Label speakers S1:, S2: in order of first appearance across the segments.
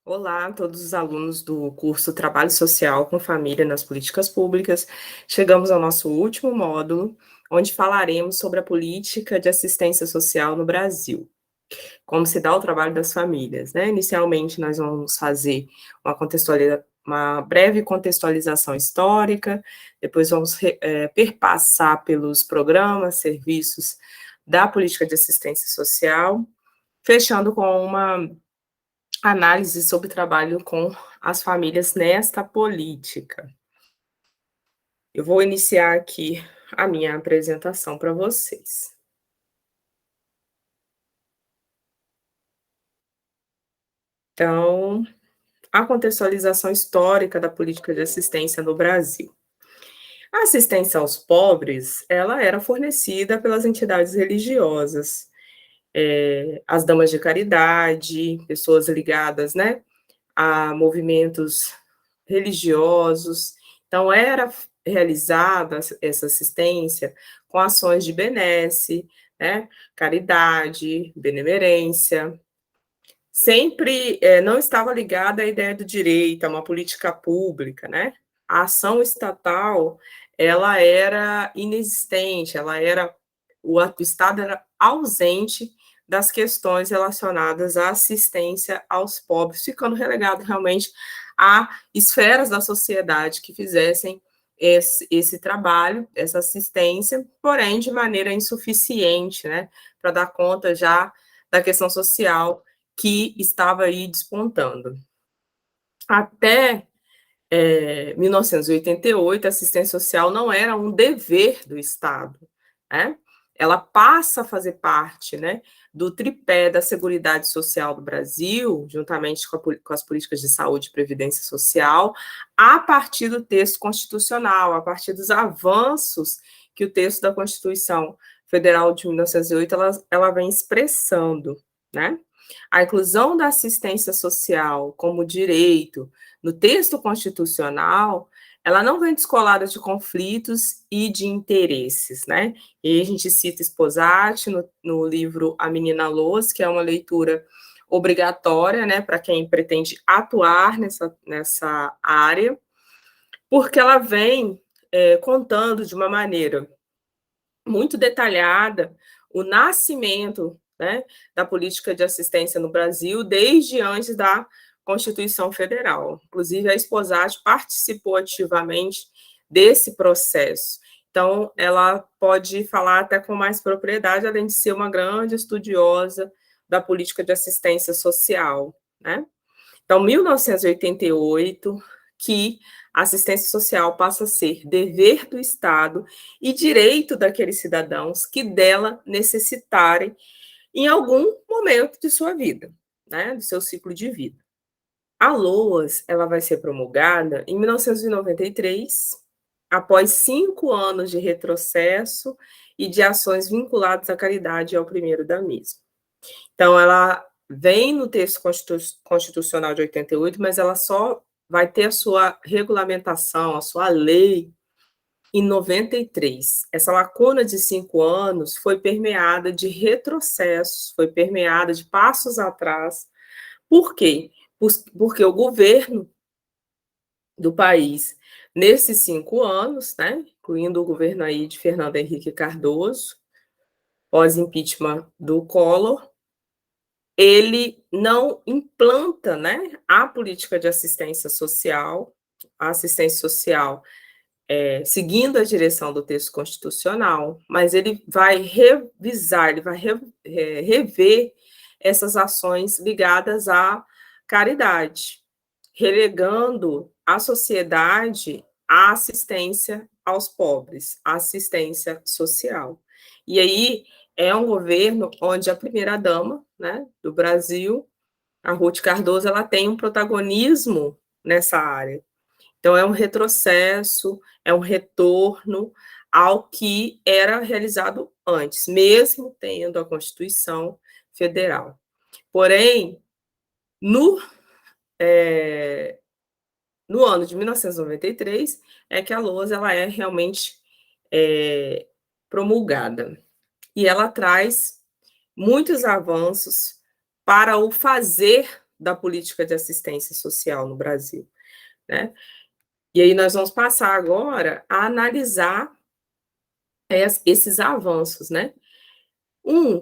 S1: Olá a todos os alunos do curso Trabalho Social com Família nas Políticas Públicas. Chegamos ao nosso último módulo, onde falaremos sobre a política de assistência social no Brasil, como se dá o trabalho das famílias, né? Inicialmente, nós vamos fazer uma breve contextualização histórica, depois vamos perpassar pelos programas, serviços da política de assistência social, fechando com uma análise sobre trabalho com as famílias nesta política. Eu vou iniciar aqui a minha apresentação para vocês. Então, a contextualização histórica da política de assistência no Brasil. A assistência aos pobres, ela era fornecida pelas entidades religiosas, as damas de caridade, pessoas ligadas, né, a movimentos religiosos. Então, era realizada essa assistência com ações de benesse, né, caridade, benemerência. Sempre não estava ligada à ideia do direito, a uma política pública, né? A ação estatal, ela era inexistente, o Estado era ausente das questões relacionadas à assistência aos pobres, ficando relegado realmente a esferas da sociedade que fizessem esse trabalho, essa assistência, porém de maneira insuficiente, né, para dar conta já da questão social que estava aí despontando. Até 1988, a assistência social não era um dever do Estado, né? Ela passa a fazer parte, né, do tripé da Seguridade Social do Brasil, juntamente com as políticas de saúde e previdência social, a partir do texto constitucional, a partir dos avanços que o texto da Constituição Federal de 1908 ela vem expressando, né? A inclusão da assistência social como direito no texto constitucional, ela não vem descolada de conflitos e de interesses, né? E a gente cita Sposati no livro A Menina Loz, que é uma leitura obrigatória, né, para quem pretende atuar nessa área, porque ela vem contando de uma maneira muito detalhada o nascimento, né, da política de assistência no Brasil desde antes da Constituição Federal. Inclusive, a Sposati participou ativamente desse processo. Então, ela pode falar até com mais propriedade, além de ser uma grande estudiosa da política de assistência social, né? Então, 1988, que a assistência social passa a ser dever do Estado e direito daqueles cidadãos que dela necessitarem em algum momento de sua vida, né, do seu ciclo de vida. A LOAS, ela vai ser promulgada em 1993, após 5 anos de retrocesso e de ações vinculadas à caridade ao primeiro da mesma. Então, ela vem no texto constitucional de 88, mas ela só vai ter a sua regulamentação, a sua lei, em 93. Essa lacuna de 5 anos foi permeada de retrocessos, foi permeada de passos atrás. Por quê? Porque o governo do país, nesses 5 anos, né, incluindo o governo aí de Fernando Henrique Cardoso, pós-impeachment do Collor, ele não implanta, né, a política de assistência social, a assistência social seguindo a direção do texto constitucional, mas ele vai revisar, ele vai rever essas ações ligadas à caridade, relegando a sociedade à assistência aos pobres, à assistência social. E aí é um governo onde a primeira-dama, né, do Brasil, a Ruth Cardoso, ela tem um protagonismo nessa área. Então, é um retrocesso, é um retorno ao que era realizado antes, mesmo tendo a Constituição Federal. Porém, no, no ano de 1993, é que a LOAS ela é realmente promulgada. E ela traz muitos avanços para o fazer da política de assistência social no Brasil, né. E aí nós vamos passar agora a analisar esses avanços, né.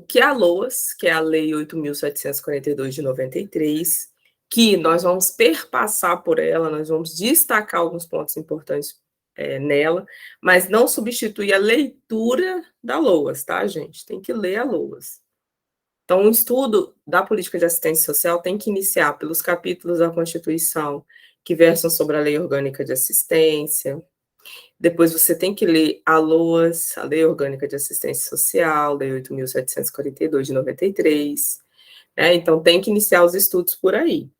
S1: Que é a LOAS, que é a Lei 8.742 de 93, que nós vamos perpassar por ela, nós vamos destacar alguns pontos importantes, nela, mas não substitui a leitura da LOAS, tá, gente? Tem que ler a LOAS. Então, o estudo da política de assistência social tem que iniciar pelos capítulos da Constituição que versam sobre a Lei Orgânica de Assistência. Depois você tem que ler a LOAS, a Lei Orgânica de Assistência Social, Lei 8.742 de 93, né? Então tem que iniciar os estudos por aí.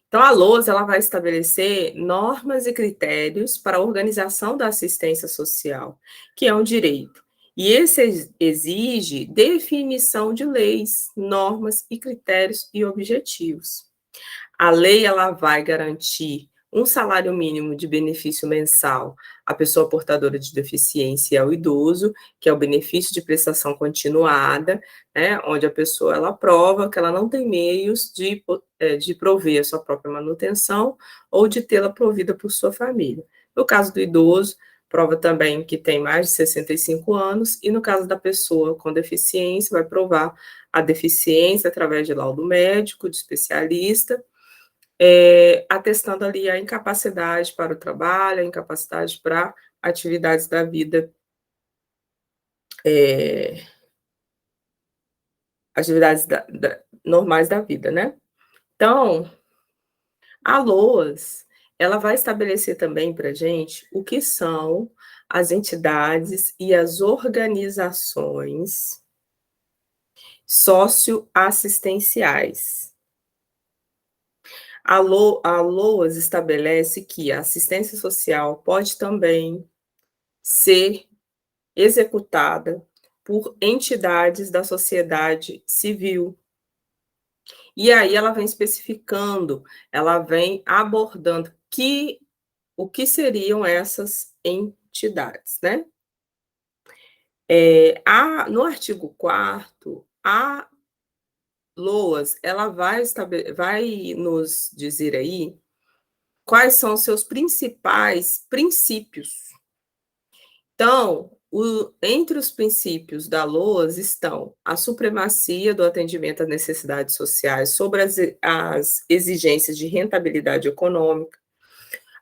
S1: Então a LOAS ela vai estabelecer normas e critérios para a organização da assistência social, que é um direito. E esse exige definição de leis, normas e critérios e objetivos. A lei ela vai garantir um salário mínimo de benefício mensal à pessoa portadora de deficiência e ao idoso, que é o benefício de prestação continuada, né, onde a pessoa ela prova que ela não tem meios de prover a sua própria manutenção ou de tê-la provida por sua família. No caso do idoso, prova também que tem mais de 65 anos, e no caso da pessoa com deficiência, vai provar a deficiência através de laudo médico, de especialista, atestando ali a incapacidade para o trabalho, a incapacidade para atividades da vida, atividades normais da vida, né. Então, a LOAS, ela vai estabelecer também para a gente o que são as entidades e as organizações socioassistenciais. A LOAS estabelece que a assistência social pode também ser executada por entidades da sociedade civil. E aí ela vem especificando, ela vem abordando o que seriam essas entidades, né. No artigo 4º, a LOAS, ela vai nos dizer aí quais são os seus principais princípios. Então, entre os princípios da LOAS estão a supremacia do atendimento às necessidades sociais sobre as exigências de rentabilidade econômica,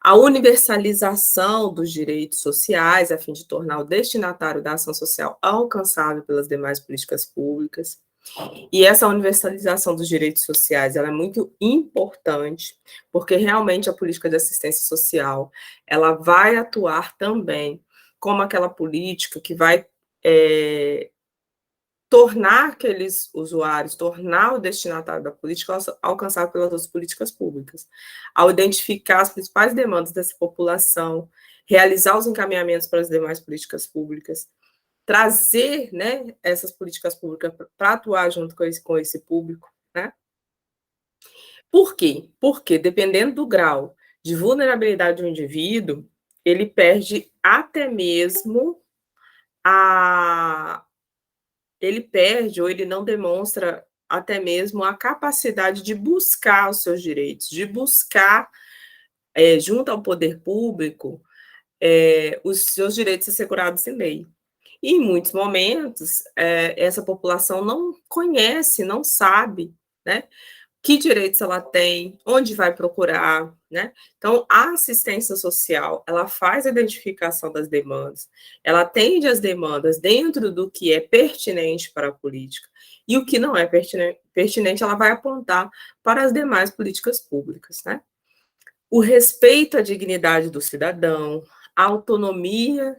S1: a universalização dos direitos sociais, a fim de tornar o destinatário da ação social alcançável pelas demais políticas públicas. E essa universalização dos direitos sociais, ela é muito importante, porque realmente a política de assistência social, ela vai atuar também como aquela política que vai tornar aqueles usuários, tornar o destinatário da política alcançável pelas outras políticas públicas, ao identificar as principais demandas dessa população, realizar os encaminhamentos para as demais políticas públicas, trazer, né, essas políticas públicas para atuar junto com esse público, né? Por quê? Porque dependendo do grau de vulnerabilidade do indivíduo, ele perde até mesmo a ele perde ou ele não demonstra até mesmo a capacidade de buscar os seus direitos, de buscar, junto ao poder público, os seus direitos assegurados em lei. E em muitos momentos, essa população não conhece, não sabe, né, que direitos ela tem, onde vai procurar, né. Então, a assistência social, ela faz a identificação das demandas, ela atende às demandas dentro do que é pertinente para a política, e o que não é pertinente, ela vai apontar para as demais políticas públicas, né. O respeito à dignidade do cidadão, a autonomia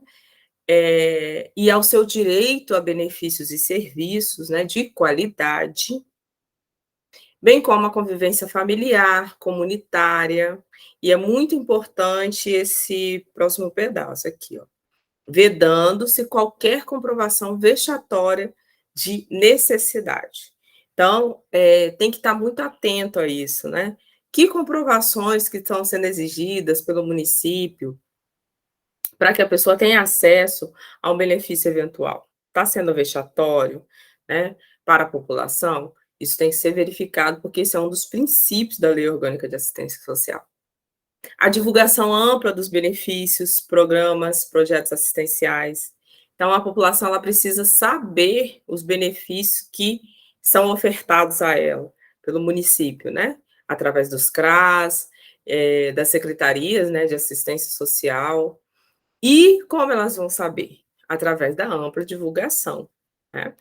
S1: e ao seu direito a benefícios e serviços, né, de qualidade, bem como a convivência familiar, comunitária, e é muito importante esse próximo pedaço aqui, ó, vedando-se qualquer comprovação vexatória de necessidade. Então, tem que estar muito atento a isso, né? Que comprovações que estão sendo exigidas pelo município para que a pessoa tenha acesso a um benefício eventual. Está sendo vexatório, né, para a população? Isso tem que ser verificado, porque esse é um dos princípios da Lei Orgânica de Assistência Social. A divulgação ampla dos benefícios, programas, projetos assistenciais. Então, a população ela precisa saber os benefícios que são ofertados a ela pelo município, né? Através dos CRAS, das secretarias, né, de assistência social. E como elas vão saber? Através da ampla divulgação, né?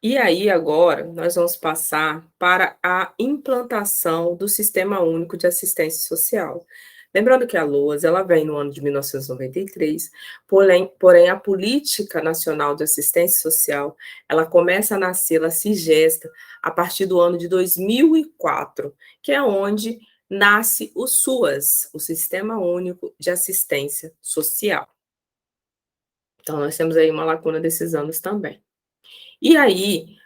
S1: E aí, agora, nós vamos passar para a implantação do Sistema Único de Assistência Social. Lembrando que a LOAS, ela vem no ano de 1993, porém a Política Nacional de Assistência Social, ela começa a nascer, ela se gesta a partir do ano de 2004, que é onde nasce o SUAS, o Sistema Único de Assistência Social. Então, nós temos aí uma lacuna desses anos também. E aí,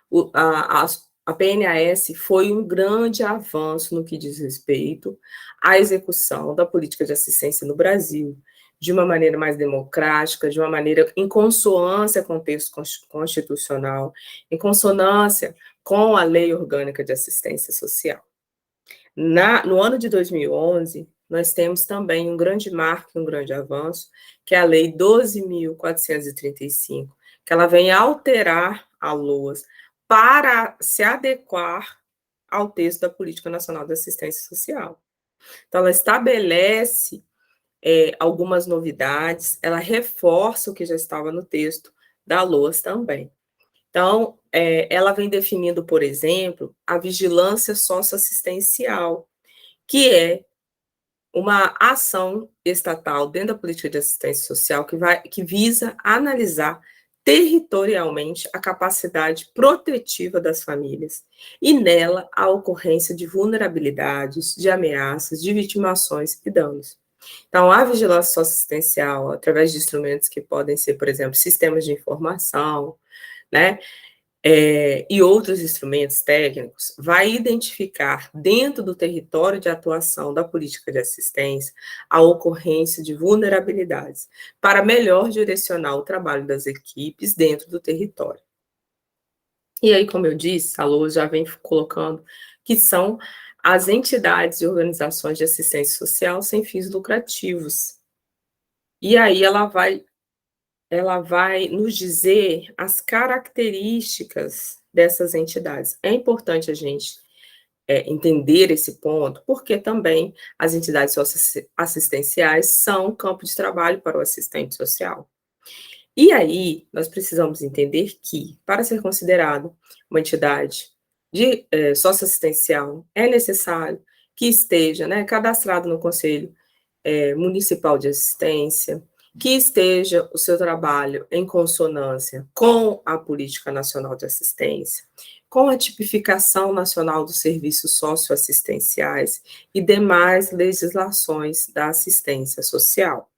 S1: a PNAS foi um grande avanço no que diz respeito à execução da política de assistência no Brasil, de uma maneira mais democrática, de uma maneira em consonância com o texto constitucional, em consonância com a Lei Orgânica de Assistência Social. No ano de 2011, nós temos também um grande marco, um grande avanço, que é a Lei 12.435, que ela vem alterar a LOAS para se adequar ao texto da Política Nacional de Assistência Social. Então, ela estabelece algumas novidades, ela reforça o que já estava no texto da LOAS também. Então, ela vem definindo, por exemplo, a vigilância socioassistencial, que é uma ação estatal dentro da política de assistência social que visa analisar territorialmente a capacidade protetiva das famílias e nela a ocorrência de vulnerabilidades, de ameaças, de vitimações e danos. Então, a vigilância socioassistencial, através de instrumentos que podem ser, por exemplo, sistemas de informação, né, e outros instrumentos técnicos, vai identificar dentro do território de atuação da política de assistência a ocorrência de vulnerabilidades, para melhor direcionar o trabalho das equipes dentro do território. E aí, como eu disse, a LOA já vem colocando que são as entidades e organizações de assistência social sem fins lucrativos. E aí ela vai nos dizer as características dessas entidades. É importante a gente entender esse ponto, porque também as entidades assistenciais são campo de trabalho para o assistente social. E aí, nós precisamos entender que, para ser considerado uma entidade socioassistencial, é necessário que esteja, né, cadastrado no Conselho Municipal de Assistência, que esteja o seu trabalho em consonância com a Política Nacional de Assistência, com a tipificação nacional dos serviços socioassistenciais e demais legislações da assistência social.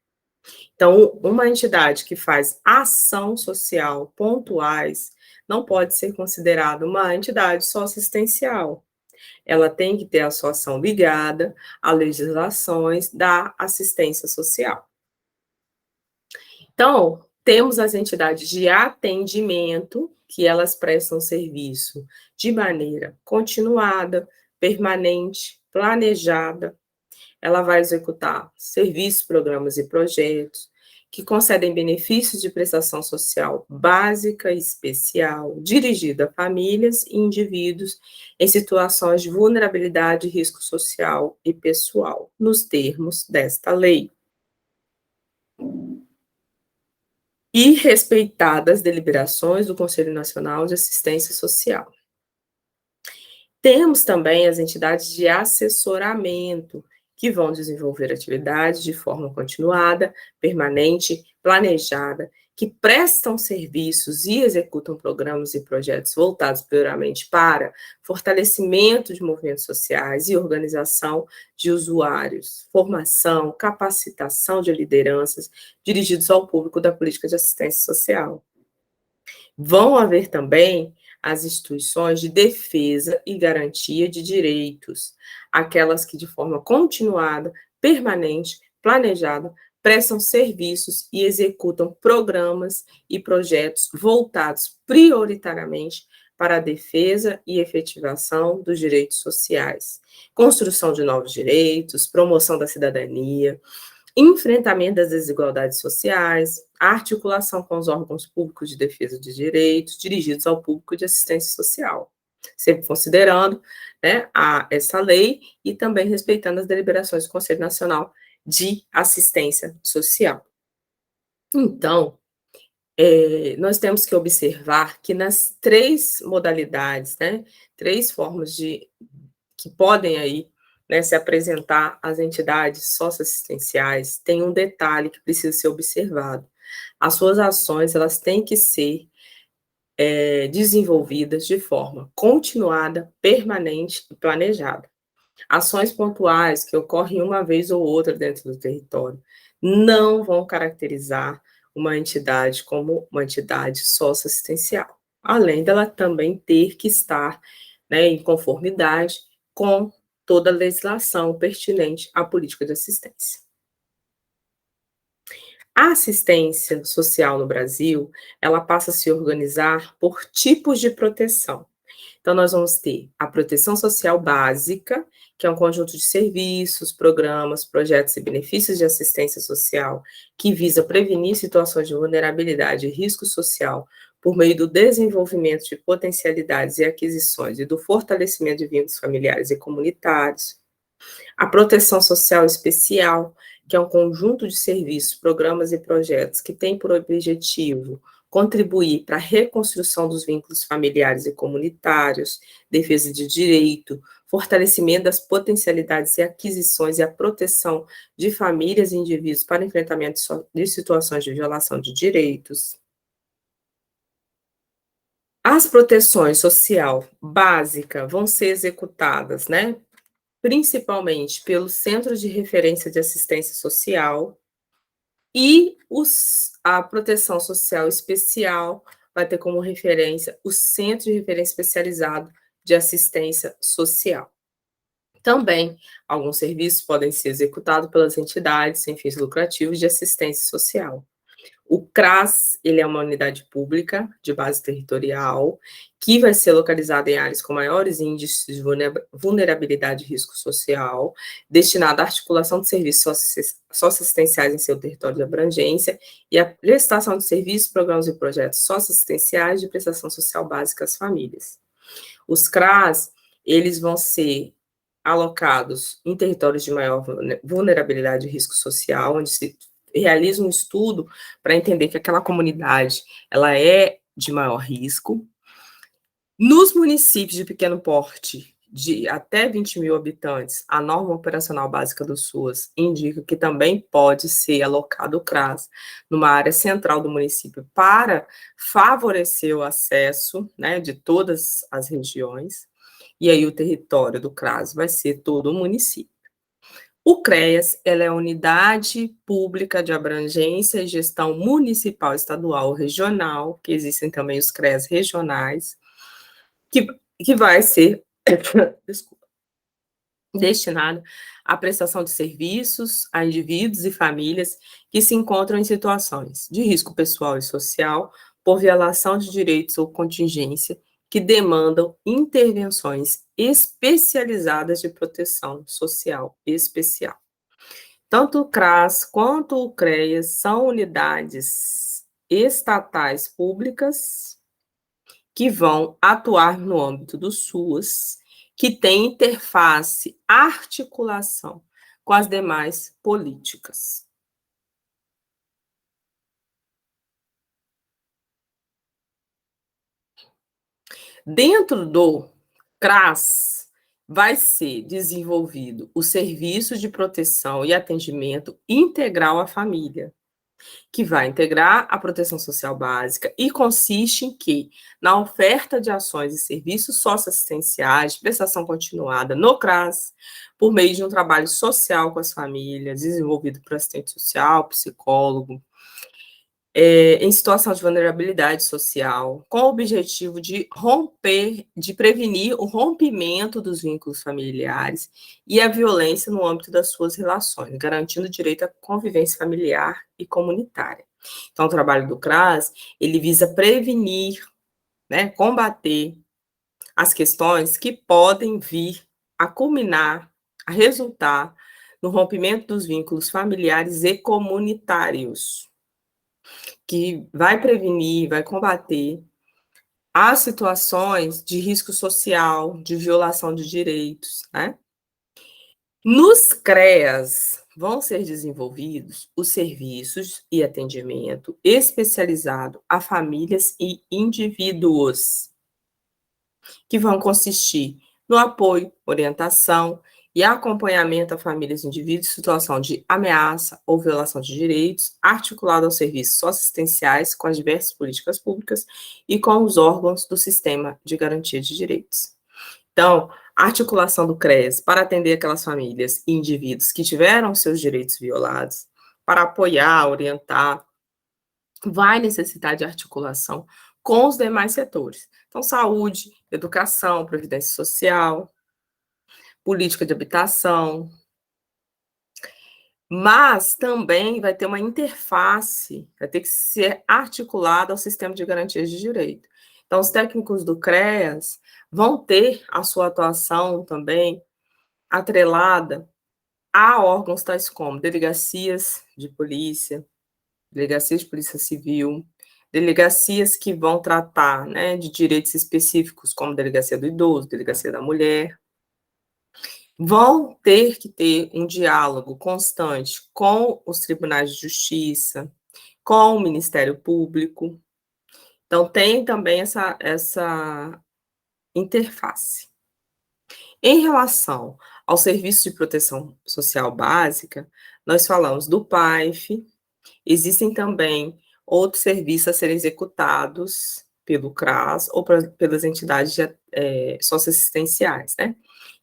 S1: Então, uma entidade que faz ação social pontuais não pode ser considerada uma entidade socioassistencial. Ela tem que ter a sua ação ligada a legislações da assistência social. Então, temos as entidades de atendimento, que elas prestam serviço de maneira continuada, permanente, planejada. Ela vai executar serviços, programas e projetos que concedem benefícios de prestação social básica e especial, dirigida a famílias e indivíduos em situações de vulnerabilidade e risco social e pessoal, nos termos desta lei. E respeitadas as deliberações do Conselho Nacional de Assistência Social. Temos também as entidades de assessoramento, que vão desenvolver atividades de forma continuada, permanente, planejada, que prestam serviços e executam programas e projetos voltados primeiramente para fortalecimento de movimentos sociais e organização de usuários, formação, capacitação de lideranças dirigidos ao público da política de assistência social. Vão haver também as instituições de defesa e garantia de direitos, aquelas que de forma continuada permanente, planejada, prestam serviços e executam programas e projetos voltados prioritariamente para a defesa e efetivação dos direitos sociais, construção de novos direitos, promoção da cidadania, enfrentamento das desigualdades sociais, articulação com os órgãos públicos de defesa de direitos dirigidos ao público de assistência social, sempre considerando, né, essa lei e também respeitando as deliberações do Conselho Nacional de Assistência Social. Então, nós temos que observar que nas 3 modalidades, né, 3 formas que podem aí, né, se apresentar às entidades socioassistenciais, tem um detalhe que precisa ser observado. As suas ações, elas têm que ser desenvolvidas de forma continuada, permanente e planejada. Ações pontuais que ocorrem uma vez ou outra dentro do território não vão caracterizar uma entidade como uma entidade socioassistencial, além dela também ter que estar, né, em conformidade com toda a legislação pertinente à política de assistência. A assistência social no Brasil, ela passa a se organizar por tipos de proteção. Então, nós vamos ter a proteção social básica, que é um conjunto de serviços, programas, projetos e benefícios de assistência social que visa prevenir situações de vulnerabilidade e risco social por meio do desenvolvimento de potencialidades e aquisições e do fortalecimento de vínculos familiares e comunitários. A proteção social especial, que é um conjunto de serviços, programas e projetos que tem por objetivo contribuir para a reconstrução dos vínculos familiares e comunitários, defesa de direito, fortalecimento das potencialidades e aquisições e a proteção de famílias e indivíduos para enfrentamento de situações de violação de direitos. As proteções social básica vão ser executadas, né, principalmente pelos Centros de Referência de Assistência Social, e a proteção social especial vai ter como referência o Centro de Referência Especializado de Assistência Social. Também, alguns serviços podem ser executados pelas entidades sem fins lucrativos de assistência social. O CRAS, ele é uma unidade pública de base territorial, que vai ser localizada em áreas com maiores índices de vulnerabilidade e risco social, destinada à articulação de serviços socioassistenciais em seu território de abrangência e à prestação de serviços, programas e projetos socioassistenciais de prestação social básica às famílias. Os CRAS, eles vão ser alocados em territórios de maior vulnerabilidade e risco social, onde se realiza um estudo para entender que aquela comunidade ela é de maior risco. Nos municípios de pequeno porte, de até 20 mil habitantes, a norma operacional básica do SUAS indica que também pode ser alocado o CRAS numa área central do município para favorecer o acesso, né, de todas as regiões, e aí o território do CRAS vai ser todo o município. O CREAS, ela é a Unidade Pública de Abrangência e Gestão Municipal, Estadual ou Regional, que existem também os CREAS regionais, que vai ser destinado à prestação de serviços a indivíduos e famílias que se encontram em situações de risco pessoal e social por violação de direitos ou contingência que demandam intervenções especializadas de proteção social especial. Tanto o CRAS quanto o CREAS são unidades estatais públicas que vão atuar no âmbito do SUAS, que tem interface, articulação com as demais políticas. Dentro do CRAS, vai ser desenvolvido o serviço de proteção e atendimento integral à família, que vai integrar a proteção social básica e consiste em que, na oferta de ações e serviços socioassistenciais de prestação continuada no CRAS, por meio de um trabalho social com as famílias, desenvolvido por assistente social, psicólogo, em situação de vulnerabilidade social, com o objetivo de prevenir o rompimento dos vínculos familiares e a violência no âmbito das suas relações, garantindo o direito à convivência familiar e comunitária. Então, o trabalho do CRAS, ele visa prevenir, né, combater as questões que podem vir a culminar, a resultar no rompimento dos vínculos familiares e comunitários, que vai prevenir, vai combater as situações de risco social, de violação de direitos, né? Nos CREAS vão ser desenvolvidos os serviços e atendimento especializado a famílias e indivíduos, que vão consistir no apoio, orientação e acompanhamento a famílias e indivíduos em situação de ameaça ou violação de direitos, articulado aos serviços assistenciais com as diversas políticas públicas e com os órgãos do sistema de garantia de direitos. Então, a articulação do CREAS para atender aquelas famílias e indivíduos que tiveram seus direitos violados, para apoiar, orientar, vai necessitar de articulação com os demais setores. Então, saúde, educação, previdência social, política de habitação, mas também vai ter uma interface, vai ter que ser articulada ao sistema de garantias de direito. Então, os técnicos do CREAS vão ter a sua atuação também atrelada a órgãos tais como delegacias de polícia civil, delegacias que vão tratar, né, de direitos específicos, como delegacia do idoso, delegacia da mulher, vão ter que ter um diálogo constante com os tribunais de justiça, com o Ministério Público. Então, tem também essa interface. Em relação ao Serviço de Proteção Social Básica, nós falamos do PAIF, existem também outros serviços a serem executados pelo CRAS ou pelas entidades socioassistenciais, né?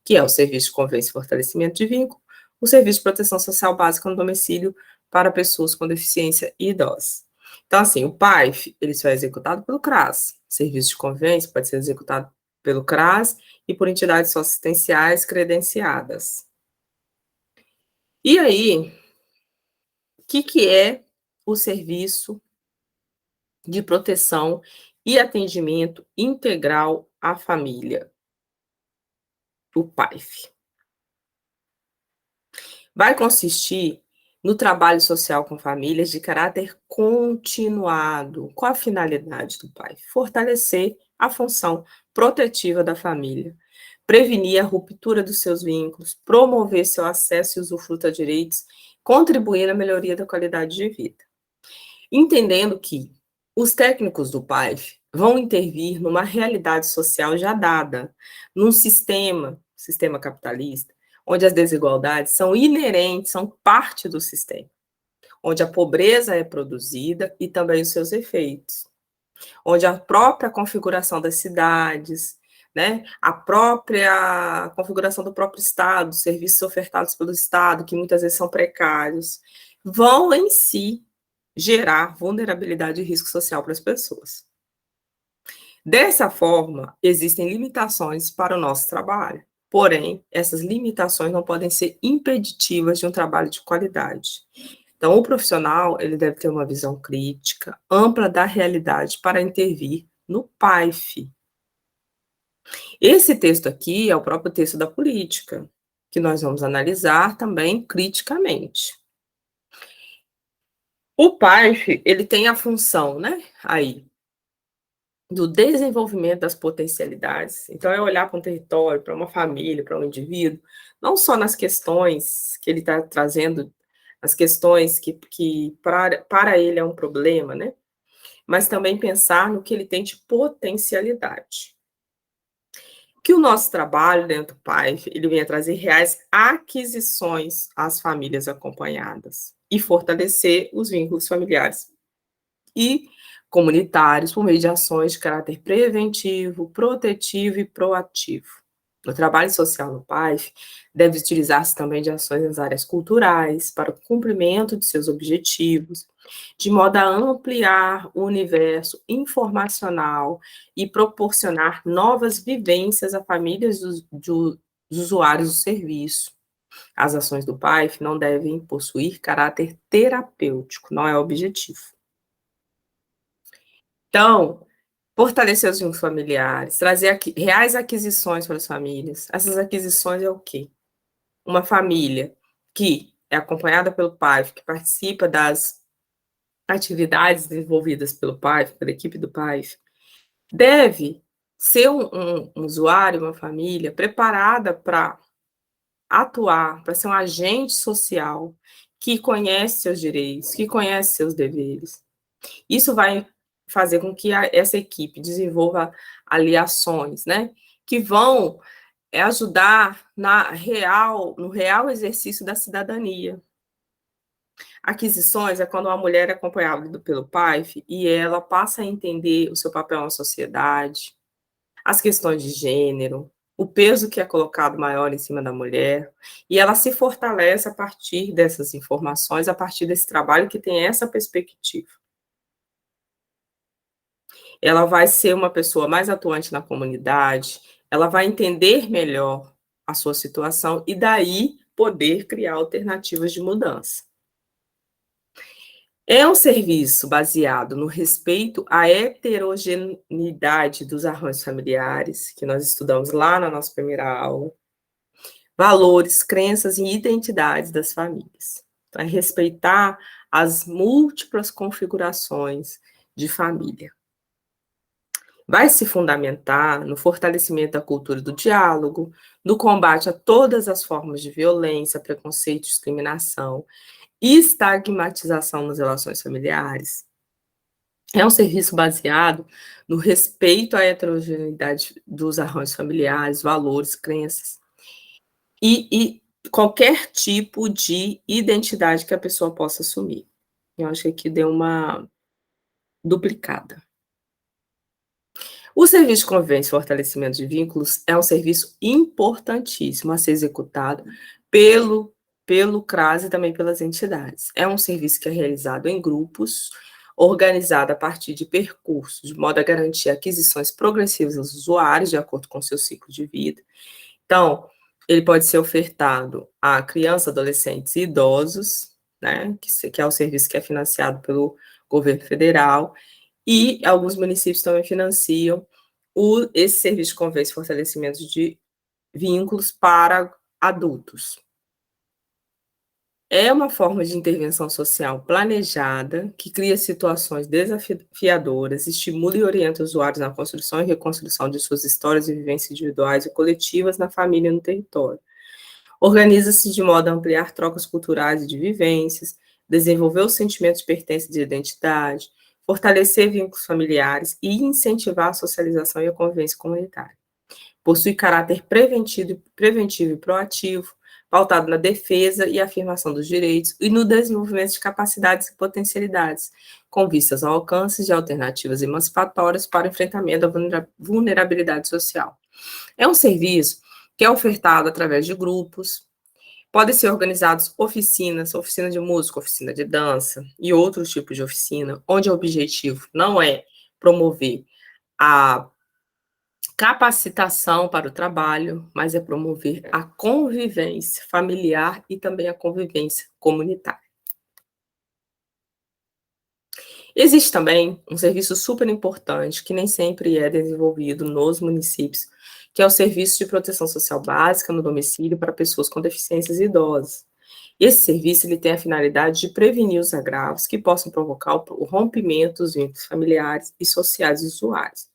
S1: Que é o Serviço de Convivência e Fortalecimento de Vínculo, o Serviço de Proteção Social Básica no domicílio para pessoas com deficiência e idosos. Então, assim, o PAIF, ele só é executado pelo CRAS. Serviço de convivência pode ser executado pelo CRAS e por entidades socioassistenciais credenciadas. E aí, o que é o Serviço de Proteção e Atendimento Integral à Família, o PAIF? Vai consistir no trabalho social com famílias de caráter continuado. Qual a finalidade do PAIF? Fortalecer a função protetiva da família, prevenir a ruptura dos seus vínculos, promover seu acesso e usufruto a direitos, contribuir na melhoria da qualidade de vida. Entendendo que os técnicos do PAIF vão intervir numa realidade social já dada, num sistema capitalista, onde as desigualdades são inerentes, são parte do sistema, onde a pobreza é produzida e também os seus efeitos, onde a própria configuração das cidades, né, a própria configuração do próprio Estado, serviços ofertados pelo Estado, que muitas vezes são precários, vão em si gerar vulnerabilidade e risco social para as pessoas. Dessa forma, existem limitações para o nosso trabalho. Porém, essas limitações não podem ser impeditivas de um trabalho de qualidade. Então, o profissional, ele deve ter uma visão crítica, ampla da realidade para intervir no PAIF. Esse texto aqui é o próprio texto da política, que nós vamos analisar também criticamente. O PAIF, ele tem a função, né, aí, do desenvolvimento das potencialidades. Então, é olhar para um território, para uma família, para um indivíduo, não só nas questões que ele está trazendo, as questões que para ele é um problema, né? Mas também pensar no que ele tem de potencialidade. Que o nosso trabalho dentro do PAIF, ele vem a trazer reais aquisições às famílias acompanhadas e fortalecer os vínculos familiares e comunitários por meio de ações de caráter preventivo, protetivo e proativo. O trabalho social no PAIF deve utilizar-se também de ações nas áreas culturais para o cumprimento de seus objetivos, de modo a ampliar o universo informacional e proporcionar novas vivências a famílias dos usuários do serviço. As ações do PAIF não devem possuir caráter terapêutico, não é o objetivo. Então, fortalecer os vínculos familiares, trazer reais aquisições para as famílias. Essas aquisições é o quê? Uma família que é acompanhada pelo PAIF, que participa das atividades desenvolvidas pelo PAIF, pela equipe do PAIF, deve ser um usuário, uma família preparada para atuar, para ser um agente social que conhece seus direitos, que conhece seus deveres. Isso vai fazer com que essa equipe desenvolva ali ações, né, que vão ajudar no real exercício da cidadania. Aquisições é quando uma mulher é acompanhada pelo PAIF e ela passa a entender o seu papel na sociedade, as questões de gênero, o peso que é colocado maior em cima da mulher, e ela se fortalece a partir dessas informações, a partir desse trabalho que tem essa perspectiva. Ela vai ser uma pessoa mais atuante na comunidade, ela vai entender melhor a sua situação e daí poder criar alternativas de mudança. É um serviço baseado no respeito à heterogeneidade dos arranjos familiares, que nós estudamos lá na nossa primeira aula, valores, crenças e identidades das famílias. Então, é respeitar as múltiplas configurações de família. Vai se fundamentar no fortalecimento da cultura do diálogo, no combate a todas as formas de violência, preconceito, discriminação e estigmatização nas relações familiares. É um serviço baseado no respeito à heterogeneidade dos arranjos familiares, valores, crenças e qualquer tipo de identidade que a pessoa possa assumir. Eu acho que aqui deu uma duplicada. O serviço de convivência e fortalecimento de vínculos é um serviço importantíssimo a ser executado pelo CRAS e também pelas entidades. É um serviço que é realizado em grupos, organizado a partir de percursos, de modo a garantir aquisições progressivas aos usuários, de acordo com seu ciclo de vida. Então, ele pode ser ofertado a crianças, adolescentes e idosos, né, que é o serviço que é financiado pelo governo federal, e alguns municípios também financiam esse serviço de convivência e fortalecimento de vínculos para adultos. É uma forma de intervenção social planejada, que cria situações desafiadoras, estimula e orienta usuários na construção e reconstrução de suas histórias e vivências individuais e coletivas na família e no território. Organiza-se de modo a ampliar trocas culturais e de vivências, desenvolver o sentimento de pertença e de identidade, fortalecer vínculos familiares e incentivar a socialização e a convivência comunitária. Possui caráter preventivo e proativo, pautado na defesa e afirmação dos direitos e no desenvolvimento de capacidades e potencialidades, com vistas ao alcance de alternativas emancipatórias para o enfrentamento da vulnerabilidade social. É um serviço que é ofertado através de grupos, podem ser organizados oficinas, oficina de música, oficina de dança e outros tipos de oficina, onde o objetivo não é promover a capacitação para o trabalho, mas é promover a convivência familiar e também a convivência comunitária. Existe também um serviço super importante, que nem sempre é desenvolvido nos municípios, que é o Serviço de Proteção Social Básica no domicílio para pessoas com deficiências idosas. Esse serviço ele tem a finalidade de prevenir os agravos que possam provocar o rompimento dos vínculos familiares e sociais dos usuários.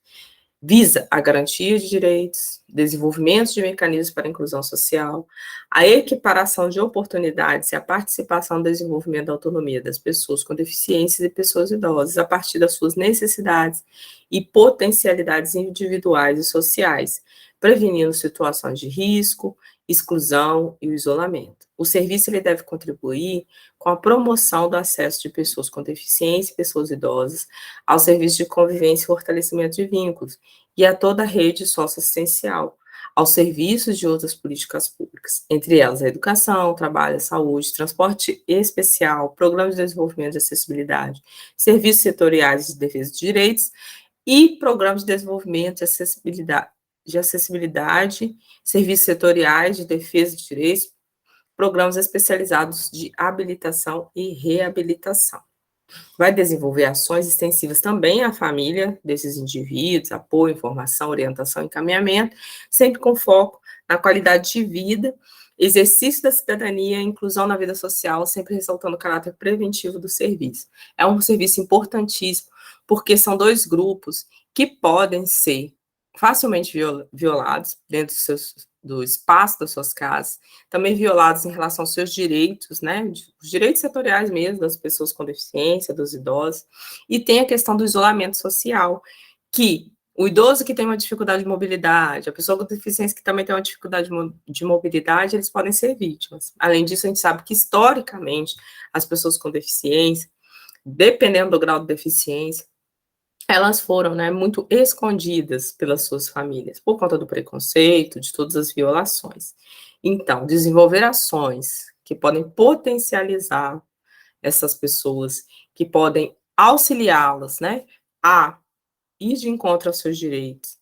S1: Visa a garantia de direitos, desenvolvimento de mecanismos para a inclusão social, a equiparação de oportunidades e a participação no desenvolvimento da autonomia das pessoas com deficiências e pessoas idosas a partir das suas necessidades e potencialidades individuais e sociais, prevenindo situações de risco, exclusão e o isolamento. O serviço ele deve contribuir com a promoção do acesso de pessoas com deficiência e pessoas idosas ao serviço de convivência e fortalecimento de vínculos e a toda a rede socioassistencial, aos serviços de outras políticas públicas, entre elas a educação, trabalho, saúde, transporte especial, programas de desenvolvimento de acessibilidade, serviços setoriais de defesa de direitos e programas de desenvolvimento de acessibilidade, serviços setoriais de defesa de direitos, programas especializados de habilitação e reabilitação. Vai desenvolver ações extensivas também à família desses indivíduos, apoio, informação, orientação e encaminhamento, sempre com foco na qualidade de vida, exercício da cidadania e inclusão na vida social, sempre ressaltando o caráter preventivo do serviço. É um serviço importantíssimo, porque são dois grupos que podem ser facilmente violados dentro do espaço das suas casas, também violados em relação aos seus direitos, né, os direitos setoriais mesmo, das pessoas com deficiência, dos idosos, e tem a questão do isolamento social, que o idoso que tem uma dificuldade de mobilidade, a pessoa com deficiência que também tem uma dificuldade de mobilidade, eles podem ser vítimas. Além disso, a gente sabe que, historicamente, as pessoas com deficiência, dependendo do grau de deficiência, elas foram, né, muito escondidas pelas suas famílias, por conta do preconceito, de todas as violações. Então, desenvolver ações que podem potencializar essas pessoas, que podem auxiliá-las, né, a ir de encontro aos seus direitos,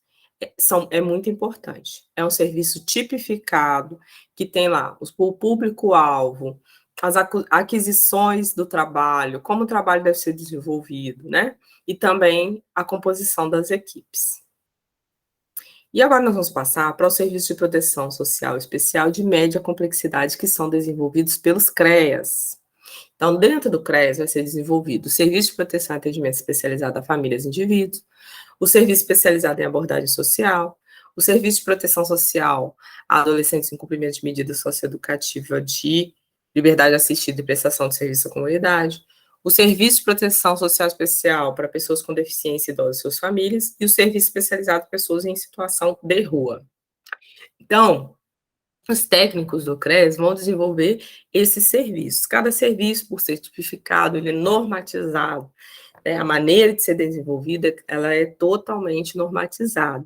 S1: é muito importante. É um serviço tipificado, que tem lá o público-alvo, as aquisições do trabalho, como o trabalho deve ser desenvolvido, né? E também a composição das equipes. E agora nós vamos passar para os serviços de proteção social especial de média complexidade que são desenvolvidos pelos CREAS. Então, dentro do CREAS vai ser desenvolvido o Serviço de Proteção e Atendimento Especializado a Famílias e Indivíduos, o Serviço Especializado em Abordagem Social, o Serviço de Proteção Social a Adolescentes em Cumprimento de Medida Socioeducativa de Liberdade Assistida e Prestação de Serviço à Comunidade, o Serviço de Proteção Social Especial para Pessoas com Deficiência, Idosos e suas famílias, e o Serviço Especializado para Pessoas em Situação de Rua. Então, os técnicos do CREAS vão desenvolver esses serviços. Cada serviço, por ser tipificado, ele é normatizado. A maneira de ser desenvolvida, ela é totalmente normatizada.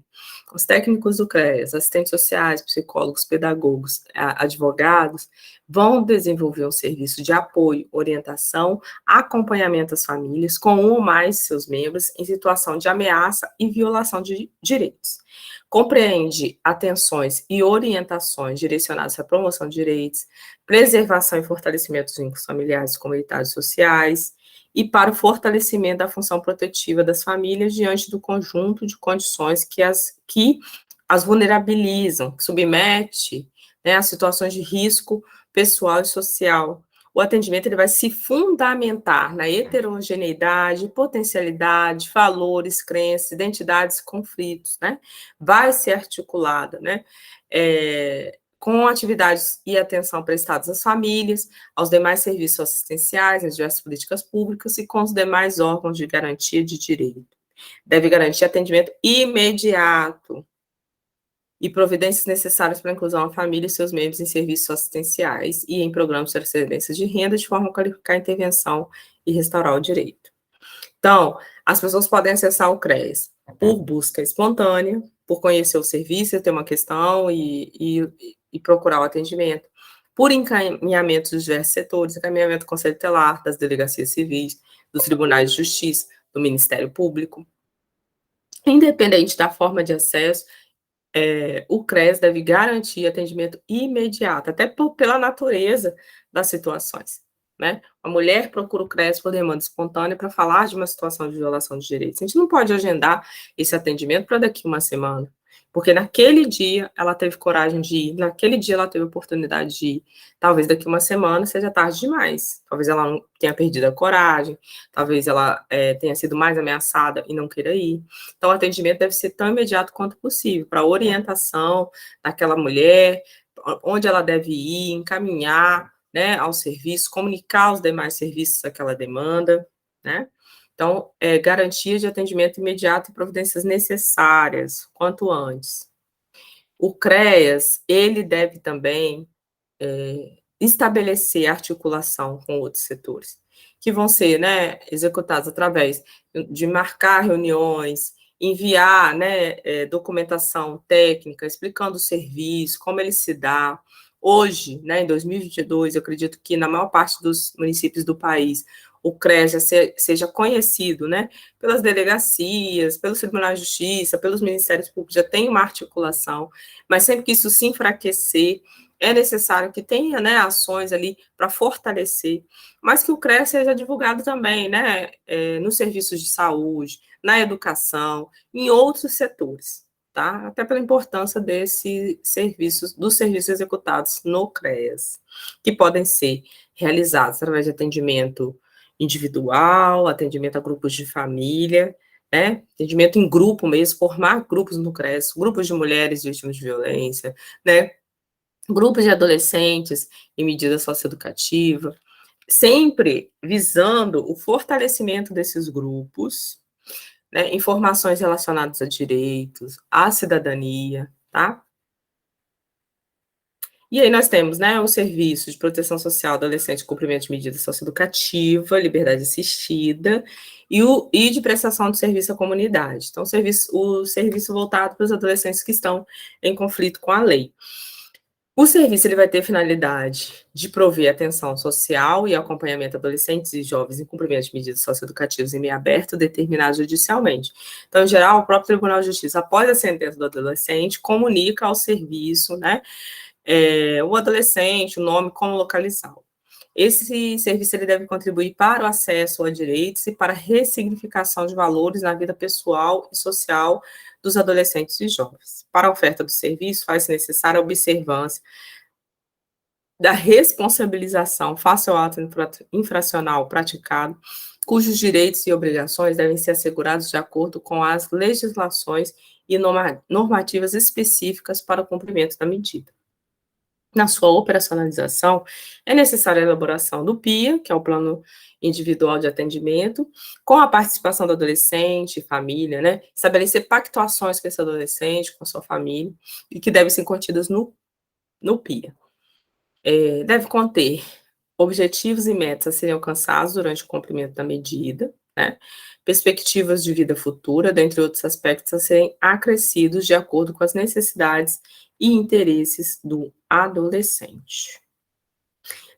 S1: Os técnicos do CREAS, assistentes sociais, psicólogos, pedagogos, advogados, vão desenvolver um serviço de apoio, orientação, acompanhamento às famílias com um ou mais seus membros em situação de ameaça e violação de direitos. Compreende atenções e orientações direcionadas à promoção de direitos, preservação e fortalecimento dos vínculos familiares, comunitários e sociais, e para o fortalecimento da função protetiva das famílias diante do conjunto de condições que as vulnerabilizam, que submete, né, a situações de risco pessoal e social. O atendimento ele vai se fundamentar na heterogeneidade, potencialidade, valores, crenças, identidades e conflitos, né? Vai ser articulada, né? Com atividades e atenção prestadas às famílias, aos demais serviços assistenciais, às diversas políticas públicas e com os demais órgãos de garantia de direito. Deve garantir atendimento imediato e providências necessárias para a inclusão da família e seus membros em serviços assistenciais e em programas de transferência de renda, de forma a qualificar a intervenção e restaurar o direito. Então, as pessoas podem acessar o CREAS por busca espontânea, por conhecer o serviço, ter uma questão e procurar o atendimento, por encaminhamento dos diversos setores, encaminhamento do Conselho Tutelar, das delegacias civis, dos tribunais de justiça, do Ministério Público. Independente da forma de acesso, o CREAS deve garantir atendimento imediato, até pela natureza das situações, né? A mulher procura o CREAS por demanda espontânea para falar de uma situação de violação de direitos. A gente não pode agendar esse atendimento para daqui uma semana, porque naquele dia ela teve coragem de ir, naquele dia ela teve oportunidade de ir. Talvez daqui uma semana seja tarde demais, talvez ela não tenha perdido a coragem, talvez ela tenha sido mais ameaçada e não queira ir. Então, o atendimento deve ser tão imediato quanto possível, para orientação daquela mulher, onde ela deve ir, encaminhar, né, ao serviço, comunicar os demais serviços aquela demanda, né? Então, garantia de atendimento imediato e providências necessárias, quanto antes. O CREAS, ele deve também estabelecer articulação com outros setores, que vão ser, né, executados através de marcar reuniões, enviar, né, documentação técnica, explicando o serviço, como ele se dá. Hoje, né, em 2022, eu acredito que na maior parte dos municípios do país, o CREA já seja conhecido, né, pelas delegacias, pelos tribunais de justiça, pelos ministérios públicos, já tem uma articulação, mas sempre que isso se enfraquecer, é necessário que tenha, né, ações ali para fortalecer, mas que o CREA seja divulgado também, né, nos serviços de saúde, na educação, em outros setores, tá? Até pela importância desses serviços, dos serviços executados no CREAS, que podem ser realizados através de atendimento individual, atendimento a grupos de família, né? Atendimento em grupo mesmo, formar grupos no CREAS, grupos de mulheres vítimas de violência, né? Grupos de adolescentes em medida socioeducativa, sempre visando o fortalecimento desses grupos, né, informações relacionadas a direitos, à cidadania, tá? E aí nós temos, né, o serviço de proteção social adolescente, cumprimento de medida socioeducativa, liberdade assistida, e de prestação de serviço à comunidade. Então, o serviço voltado para os adolescentes que estão em conflito com a lei. O serviço ele vai ter finalidade de prover atenção social e acompanhamento a adolescentes e jovens em cumprimento de medidas socioeducativas em meio aberto determinadas judicialmente. Então, em geral, o próprio Tribunal de Justiça, após a sentença do adolescente, comunica ao serviço, né, o adolescente, o nome, como localizá-lo. Esse serviço ele deve contribuir para o acesso a direitos e para a ressignificação de valores na vida pessoal e social dos adolescentes e jovens. Para a oferta do serviço, faz-se necessária a observância da responsabilização face ao ato infracional praticado, cujos direitos e obrigações devem ser assegurados de acordo com as legislações e normativas específicas para o cumprimento da medida. Na sua operacionalização, é necessária a elaboração do PIA, que é o Plano Individual de Atendimento, com a participação do adolescente, família, né? Estabelecer pactuações com esse adolescente, com a sua família, e que devem ser contidas no PIA. Deve conter objetivos e metas a serem alcançados durante o cumprimento da medida, né? Perspectivas de vida futura, dentre outros aspectos a serem acrescidos de acordo com as necessidades e interesses do adolescente.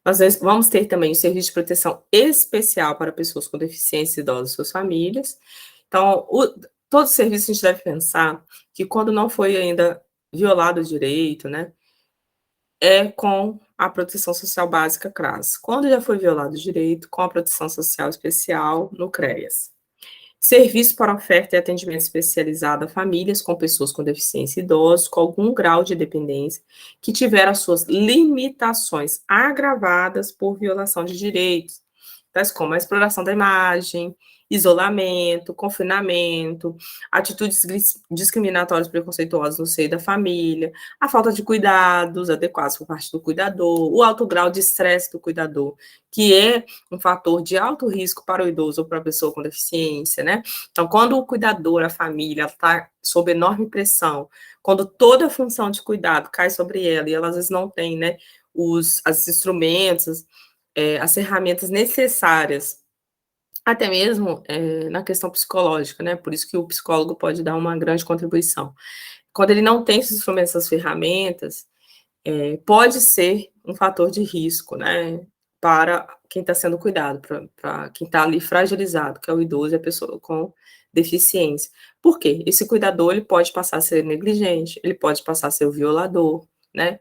S1: Nós vamos ter também o serviço de proteção especial para pessoas com deficiência, idosos e suas famílias. Então, todo serviço a gente deve pensar que quando não foi ainda violado o direito, né, é com a proteção social básica CRAS. Quando já foi violado o direito, com a proteção social especial no CREAS. Serviço para oferta e atendimento especializado a famílias com pessoas com deficiência e idosos com algum grau de dependência que tiveram as suas limitações agravadas por violação de direitos, tais como a exploração da imagem, isolamento, confinamento, atitudes discriminatórias preconceituosas no seio da família, a falta de cuidados adequados por parte do cuidador, o alto grau de estresse do cuidador, que é um fator de alto risco para o idoso ou para a pessoa com deficiência, né? Então, quando o cuidador, a família, está sob enorme pressão, quando toda a função de cuidado cai sobre ela, e ela às vezes não tem, né, os instrumentos, as ferramentas necessárias, até mesmo na questão psicológica, né? Por isso que o psicólogo pode dar uma grande contribuição. Quando ele não tem esses instrumentos, essas ferramentas, pode ser um fator de risco, né? Para quem está sendo cuidado, para quem está ali fragilizado, que é o idoso e a pessoa com deficiência. Por quê? Esse cuidador ele pode passar a ser negligente, ele pode passar a ser o violador, né?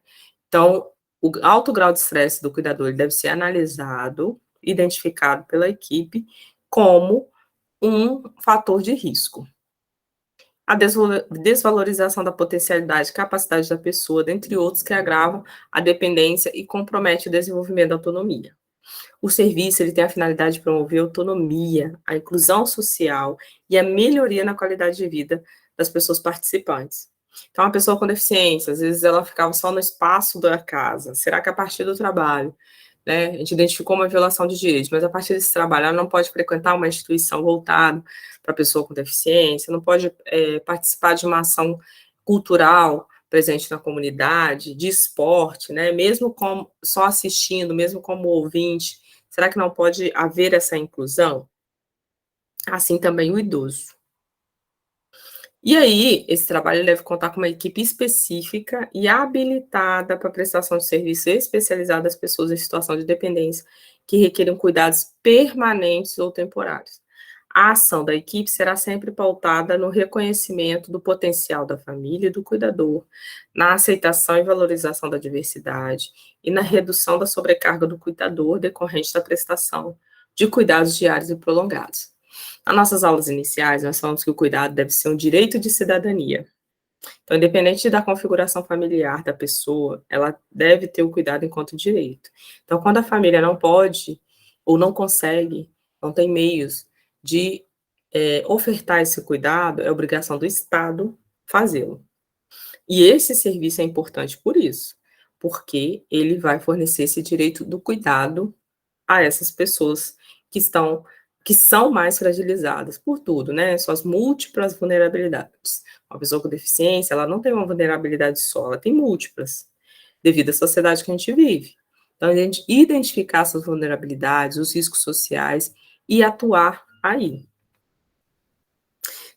S1: Então, o alto grau de estresse do cuidador ele deve ser analisado, identificado pela equipe como um fator de risco. A desvalorização da potencialidade e capacidade da pessoa, dentre outros, que agravam a dependência e compromete o desenvolvimento da autonomia. O serviço ele tem a finalidade de promover a autonomia, a inclusão social e a melhoria na qualidade de vida das pessoas participantes. Então, a pessoa com deficiência, às vezes ela ficava só no espaço da casa. Será que a partir do trabalho, né, a gente identificou uma violação de direitos, mas a partir desse trabalho ela não pode frequentar uma instituição voltada para a pessoa com deficiência, não pode participar de uma ação cultural presente na comunidade, de esporte, né, mesmo como, só assistindo, mesmo como ouvinte, será que não pode haver essa inclusão? Assim também o idoso. E aí, esse trabalho deve contar com uma equipe específica e habilitada para prestação de serviço especializado às pessoas em situação de dependência, que requerem cuidados permanentes ou temporários. A ação da equipe será sempre pautada no reconhecimento do potencial da família e do cuidador, na aceitação e valorização da diversidade e na redução da sobrecarga do cuidador decorrente da prestação de cuidados diários e prolongados. Nas nossas aulas iniciais, nós falamos que o cuidado deve ser um direito de cidadania. Então, independente da configuração familiar da pessoa, ela deve ter o cuidado enquanto direito. Então, quando a família não pode ou não consegue, não tem meios de ofertar esse cuidado, é obrigação do Estado fazê-lo. E esse serviço é importante por isso, porque ele vai fornecer esse direito do cuidado a essas pessoas que são mais fragilizadas por tudo, né? Suas múltiplas vulnerabilidades. Uma pessoa com deficiência, ela não tem uma vulnerabilidade só, ela tem múltiplas, devido à sociedade que a gente vive. Então, a gente identificar essas vulnerabilidades, os riscos sociais e atuar aí.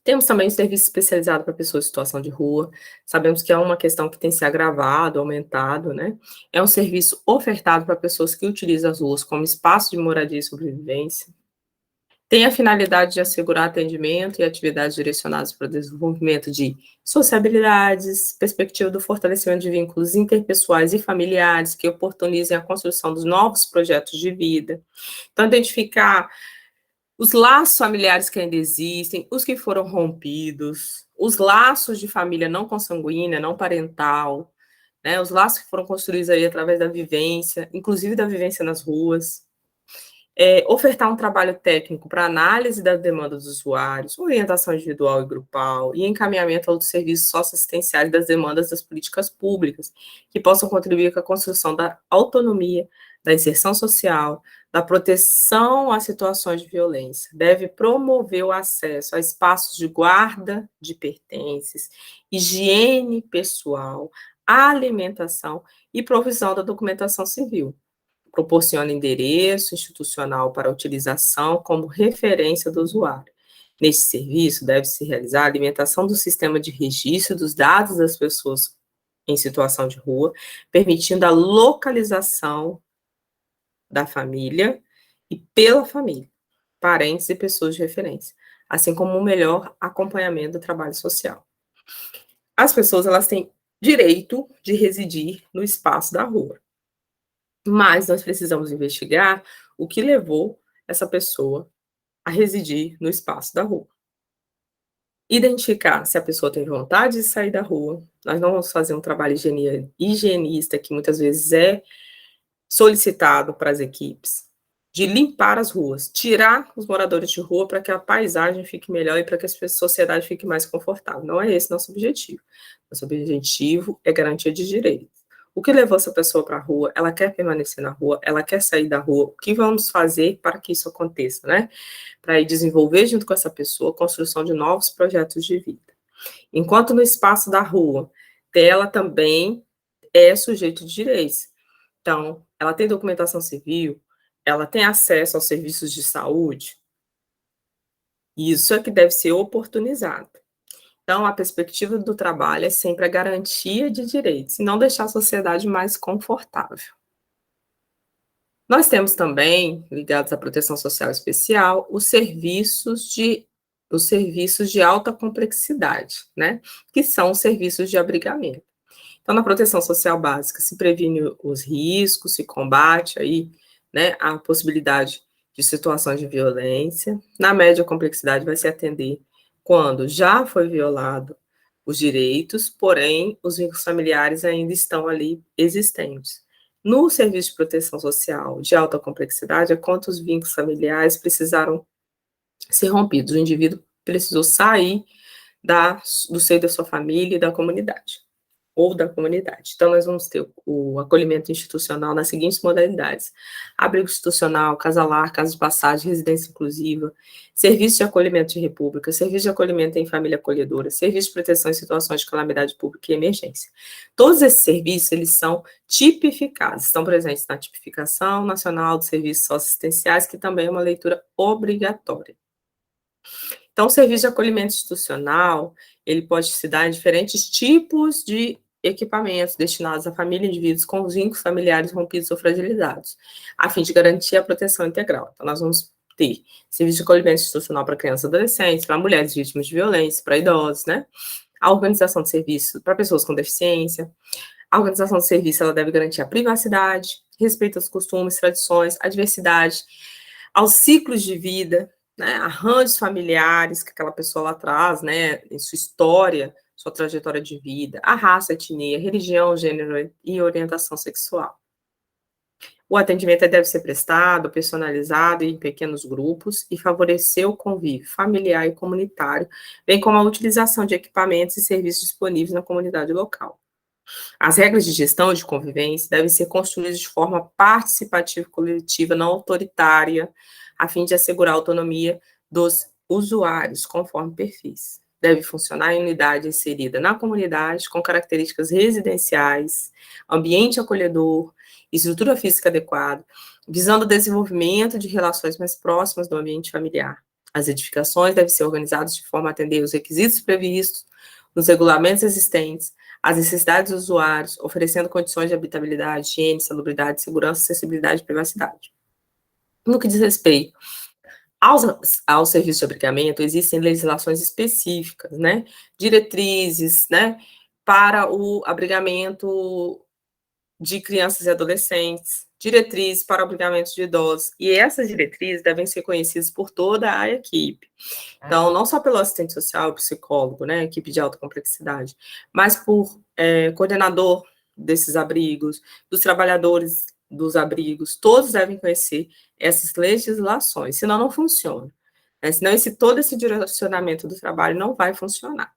S1: Temos também um serviço especializado para pessoas em situação de rua. Sabemos que é uma questão que tem se agravado, aumentado, né? É um serviço ofertado para pessoas que utilizam as ruas como espaço de moradia e sobrevivência. Tem a finalidade de assegurar atendimento e atividades direcionadas para o desenvolvimento de sociabilidades, perspectiva do fortalecimento de vínculos interpessoais e familiares que oportunizem a construção dos novos projetos de vida. Então, identificar os laços familiares que ainda existem, os que foram rompidos, os laços de família não consanguínea, não parental, né, os laços que foram construídos aí através da vivência, inclusive da vivência nas ruas. Ofertar um trabalho técnico para análise das demandas dos usuários, orientação individual e grupal, e encaminhamento aos serviços socioassistenciais das demandas das políticas públicas, que possam contribuir com a construção da autonomia, da inserção social, da proteção a situações de violência. Deve promover o acesso a espaços de guarda de pertences, higiene pessoal, alimentação e provisão da documentação civil. Proporciona endereço institucional para utilização como referência do usuário. Neste serviço, deve-se realizar a alimentação do sistema de registro dos dados das pessoas em situação de rua, permitindo a localização da família e pela família, parentes e pessoas de referência, assim como um melhor acompanhamento do trabalho social. As pessoas, elas têm direito de residir no espaço da rua, mas nós precisamos investigar o que levou essa pessoa a residir no espaço da rua. Identificar se a pessoa tem vontade de sair da rua. Nós não vamos fazer um trabalho higienista, que muitas vezes é solicitado para as equipes, de limpar as ruas, tirar os moradores de rua para que a paisagem fique melhor e para que a sociedade fique mais confortável. Não é esse nosso objetivo. Nosso objetivo é garantia de direitos. O que levou essa pessoa para a rua? Ela quer permanecer na rua? Ela quer sair da rua? O que vamos fazer para que isso aconteça, né? Para ir desenvolver junto com essa pessoa a construção de novos projetos de vida. Enquanto no espaço da rua, ela também é sujeito de direitos. Então, ela tem documentação civil, ela tem acesso aos serviços de saúde, isso é que deve ser oportunizado. Então, a perspectiva do trabalho é sempre a garantia de direitos, e não deixar a sociedade mais confortável. Nós temos também, ligados à proteção social especial, os serviços de alta complexidade, né? Que são os serviços de abrigamento. Então, na proteção social básica, se previne os riscos, se combate aí, né, a possibilidade de situações de violência. Na média complexidade, vai se atender quando já foi violado os direitos, porém, os vínculos familiares ainda estão ali existentes. No serviço de proteção social de alta complexidade, é quando os vínculos familiares precisaram ser rompidos. O indivíduo precisou sair do seio da sua família e da comunidade, ou da comunidade. Então, nós vamos ter o acolhimento institucional nas seguintes modalidades: abrigo institucional, casa lar, casa de passagem, residência inclusiva, serviço de acolhimento de república, serviço de acolhimento em família acolhedora, serviço de proteção em situações de calamidade pública e emergência. Todos esses serviços, eles são tipificados, estão presentes na tipificação nacional dos serviços socioassistenciais, que também é uma leitura obrigatória. Então, o serviço de acolhimento institucional, ele pode se dar em diferentes tipos de equipamentos destinados à família e indivíduos com vínculos familiares rompidos ou fragilizados, a fim de garantir a proteção integral. Então, nós vamos ter serviço de acolhimento institucional para crianças e adolescentes, para mulheres vítimas de violência, para idosos, né? A organização de serviços para pessoas com deficiência. A organização de serviço, ela deve garantir a privacidade, respeito aos costumes, tradições, a diversidade, aos ciclos de vida, né, arranjos familiares que aquela pessoa lá traz, né, em sua história, sua trajetória de vida, a raça, a etnia, religião, gênero e orientação sexual. O atendimento deve ser prestado, personalizado em pequenos grupos e favorecer o convívio familiar e comunitário, bem como a utilização de equipamentos e serviços disponíveis na comunidade local. As regras de gestão e de convivência devem ser construídas de forma participativa e coletiva, não autoritária, a fim de assegurar a autonomia dos usuários, conforme perfis. Deve funcionar em unidade inserida na comunidade, com características residenciais, ambiente acolhedor, estrutura física adequada, visando o desenvolvimento de relações mais próximas do ambiente familiar. As edificações devem ser organizadas de forma a atender os requisitos previstos nos regulamentos existentes, as necessidades dos usuários, oferecendo condições de habitabilidade, higiene, salubridade, segurança, acessibilidade e privacidade. No que diz respeito ao serviço de abrigamento, existem legislações específicas, né, diretrizes, né, para o abrigamento de crianças e adolescentes, diretrizes para o abrigamento de idosos, e essas diretrizes devem ser conhecidas por toda a equipe. Então, não só pelo assistente social, psicólogo, né, equipe de alta complexidade, mas por coordenador desses abrigos, dos trabalhadores dos abrigos, todos devem conhecer essas legislações, senão não funciona. Né? Senão todo esse direcionamento do trabalho não vai funcionar.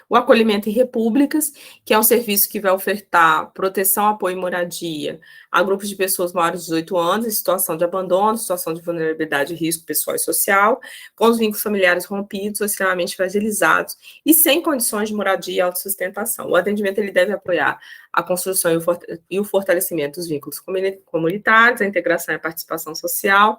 S1: O acolhimento em repúblicas, que é um serviço que vai ofertar proteção, apoio e moradia a grupos de pessoas maiores de 18 anos em situação de abandono, situação de vulnerabilidade e risco pessoal e social, com os vínculos familiares rompidos ou extremamente fragilizados e sem condições de moradia e autossustentação. O atendimento ele deve apoiar a construção e o fortalecimento dos vínculos comunitários, a integração e a participação social,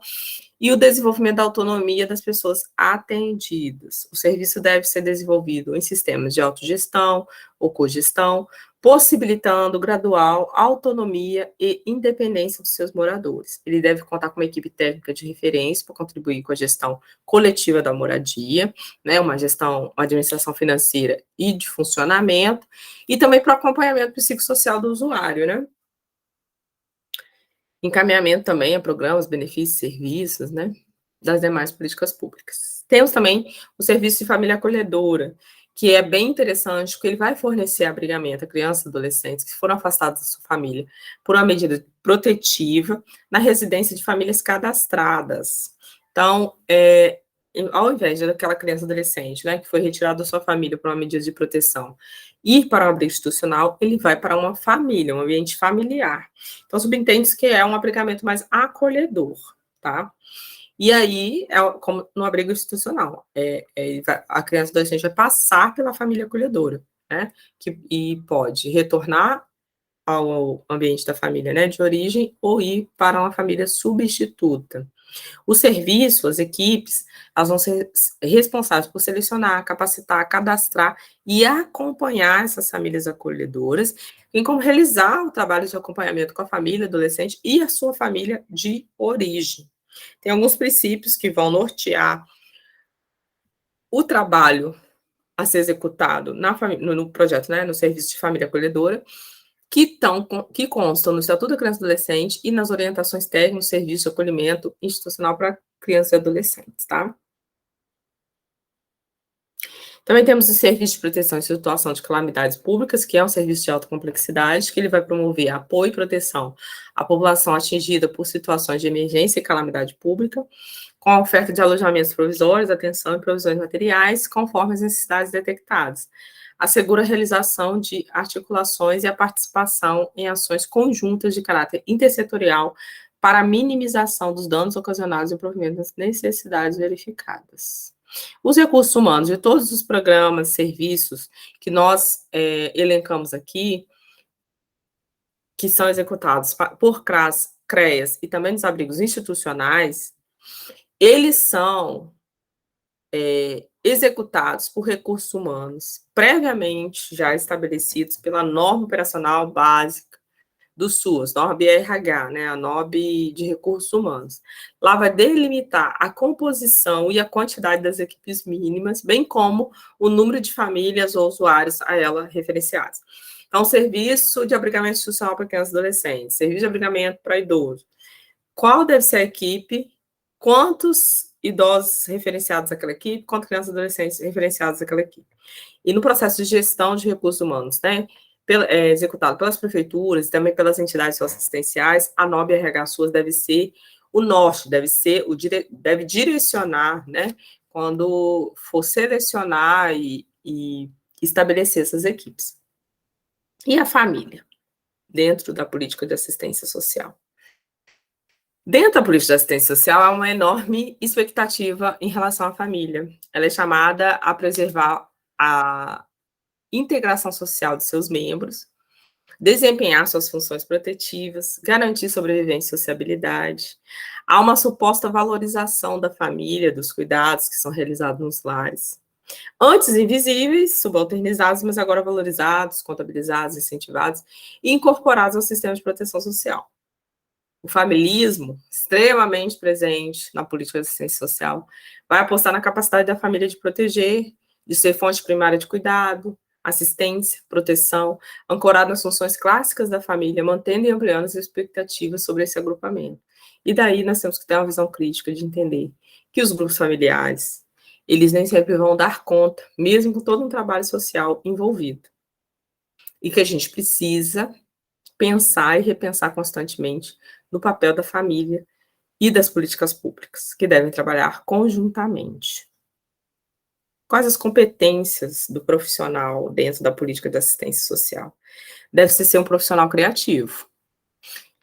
S1: e o desenvolvimento da autonomia das pessoas atendidas. O serviço deve ser desenvolvido em sistemas de autogestão ou cogestão, possibilitando gradual autonomia e independência dos seus moradores. Ele deve contar com uma equipe técnica de referência para contribuir com a gestão coletiva da moradia, né, uma administração financeira e de funcionamento, e também para o acompanhamento psicossocial do usuário, né? Encaminhamento também a programas, benefícios, serviços, né, das demais políticas públicas. Temos também o serviço de família acolhedora, que é bem interessante, porque ele vai fornecer abrigamento a crianças e adolescentes que foram afastados da sua família por uma medida protetiva na residência de famílias cadastradas. Então, ao invés daquela criança e adolescente, né, que foi retirada da sua família por uma medida de proteção, ir para um abrigo institucional, ele vai para uma família, um ambiente familiar. Então, subentende-se que é um abrigamento mais acolhedor, tá? E aí, como no abrigo institucional, a criança e adolescente vai passar pela família acolhedora, né? E pode retornar ao ambiente da família, né, de origem, ou ir para uma família substituta. O serviço, as equipes, elas vão ser responsáveis por selecionar, capacitar, cadastrar e acompanhar essas famílias acolhedoras, em como realizar o trabalho de acompanhamento com a família, adolescente e a sua família de origem. Tem alguns princípios que vão nortear o trabalho a ser executado no projeto, né, no serviço de família acolhedora, que constam no Estatuto da Criança e Adolescente e nas orientações técnicas, serviço de acolhimento institucional para crianças e adolescentes, tá? Também temos o Serviço de Proteção em Situação de Calamidades Públicas, que é um serviço de alta complexidade, que ele vai promover apoio e proteção à população atingida por situações de emergência e calamidade pública, com a oferta de alojamentos provisórios, atenção e provisões materiais, conforme as necessidades detectadas. Assegura a realização de articulações e a participação em ações conjuntas de caráter intersetorial para a minimização dos danos ocasionados e o provimento das necessidades verificadas. Os recursos humanos de todos os programas, serviços que nós elencamos aqui, que são executados por CRAS, CREAS e também nos abrigos institucionais, eles são executados por recursos humanos previamente já estabelecidos pela norma operacional básica do SUAS, norma BRH, né, a NOB de recursos humanos. Lá vai delimitar a composição e a quantidade das equipes mínimas, bem como o número de famílias ou usuários a ela referenciados. Então, serviço de abrigamento institucional para crianças e adolescentes, serviço de abrigamento para idosos. Qual deve ser a equipe? Quantos idosos referenciados àquela equipe? Quantos crianças e adolescentes referenciados àquela equipe? E no processo de gestão de recursos humanos, né? Executado pelas prefeituras e também pelas entidades assistenciais, a NOB RH SUAS deve ser o norte, deve direcionar, né? Quando for selecionar e estabelecer essas equipes. E a família, dentro da política de assistência social? Dentro da política de assistência social, há uma enorme expectativa em relação à família. Ela é chamada a preservar a integração social de seus membros, desempenhar suas funções protetivas, garantir sobrevivência e sociabilidade. Há uma suposta valorização da família, dos cuidados que são realizados nos lares. Antes invisíveis, subalternizados, mas agora valorizados, contabilizados, incentivados e incorporados ao sistema de proteção social. O familismo, extremamente presente na política de assistência social, vai apostar na capacidade da família de proteger, de ser fonte primária de cuidado, assistência, proteção, ancorado nas funções clássicas da família, mantendo e ampliando as expectativas sobre esse agrupamento. E daí nós temos que ter uma visão crítica de entender que os grupos familiares, eles nem sempre vão dar conta, mesmo com todo um trabalho social envolvido. E que a gente precisa pensar e repensar constantemente no papel da família e das políticas públicas, que devem trabalhar conjuntamente. Quais as competências do profissional dentro da política de assistência social? Deve ser um profissional criativo.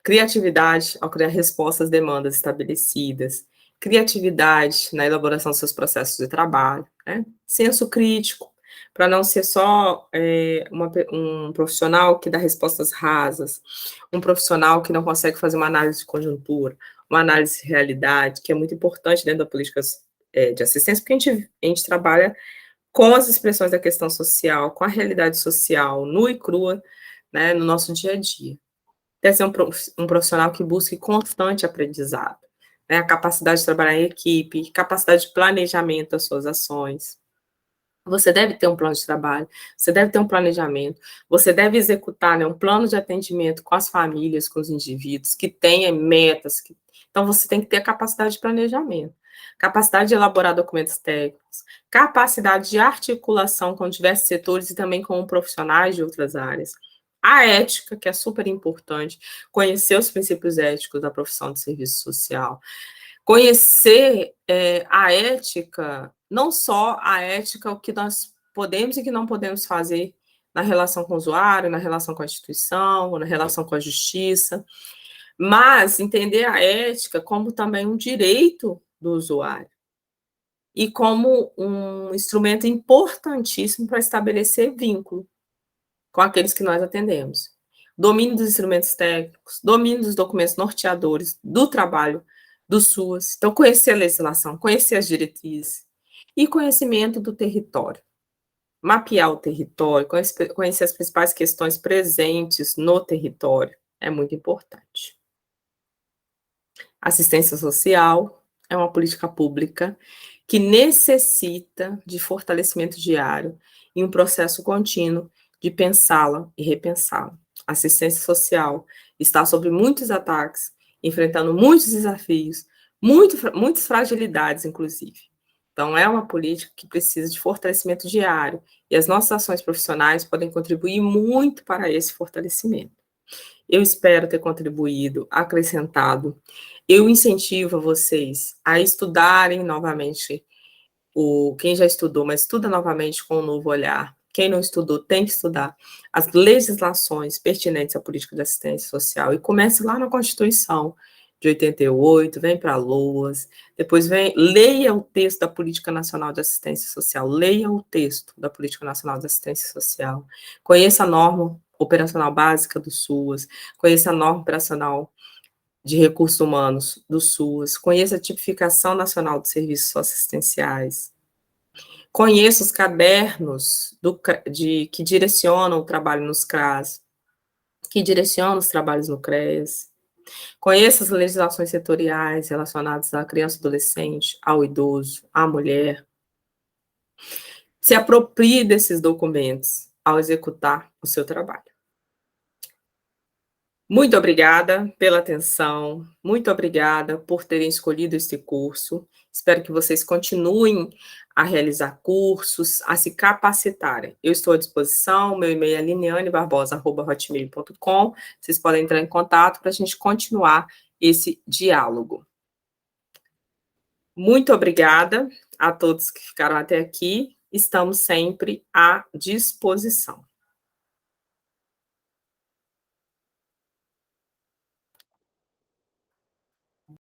S1: Criatividade ao criar respostas às demandas estabelecidas, criatividade na elaboração dos seus processos de trabalho, né? Senso crítico, para não ser só um profissional que dá respostas rasas, um profissional que não consegue fazer uma análise de conjuntura, uma análise de realidade, que é muito importante dentro da política de assistência, porque a gente trabalha com as expressões da questão social, com a realidade social nua e crua, né, no nosso dia a dia. Deve ser um profissional que busque constante aprendizado, né, a capacidade de trabalhar em equipe, capacidade de planejamento das suas ações. Você deve ter um plano de trabalho, você deve ter um planejamento, você deve executar, né, um plano de atendimento com as famílias, com os indivíduos, que tenha metas. Então, você tem que ter a capacidade de planejamento, capacidade de elaborar documentos técnicos, capacidade de articulação com diversos setores e também com profissionais de outras áreas. A ética, que é super importante, conhecer os princípios éticos da profissão de serviço social, conhecer a ética, não só a ética, o que nós podemos e que não podemos fazer na relação com o usuário, na relação com a instituição, na relação com a justiça, mas entender a ética como também um direito do usuário e como um instrumento importantíssimo para estabelecer vínculo com aqueles que nós atendemos. Domínio dos instrumentos técnicos, domínio dos documentos norteadores do trabalho do SUAS. Então, conhecer a legislação, conhecer as diretrizes e conhecimento do território. Mapear o território, conhecer as principais questões presentes no território é muito importante. Assistência social é uma política pública que necessita de fortalecimento diário e um processo contínuo de pensá-la e repensá-la. A assistência social está sob muitos ataques, enfrentando muitos desafios, muitas fragilidades, inclusive. Então, é uma política que precisa de fortalecimento diário, e as nossas ações profissionais podem contribuir muito para esse fortalecimento. Eu espero ter contribuído, acrescentado. Eu incentivo vocês a estudarem novamente quem já estudou, mas estuda novamente com um novo olhar. Quem não estudou tem que estudar as legislações pertinentes à política de assistência social e comece lá na Constituição de 88, vem para a LOAS, depois leia o texto da Política Nacional de Assistência Social, leia o texto da Política Nacional de Assistência Social, conheça a norma operacional básica do SUAS, conheça a norma operacional de Recursos Humanos do SUS, conheça a Tipificação Nacional de Serviços Assistenciais, conheça os cadernos que direcionam o trabalho nos CRAS, que direcionam os trabalhos no CREAS, conheça as legislações setoriais relacionadas à criança e adolescente, ao idoso, à mulher, se aproprie desses documentos ao executar o seu trabalho. Muito obrigada pela atenção, muito obrigada por terem escolhido este curso. Espero que vocês continuem a realizar cursos, a se capacitarem. Eu estou à disposição, meu e-mail é linianebarbosa@hotmail.com. Vocês podem entrar em contato para a gente continuar esse diálogo. Muito obrigada a todos que ficaram até aqui. Estamos sempre à disposição.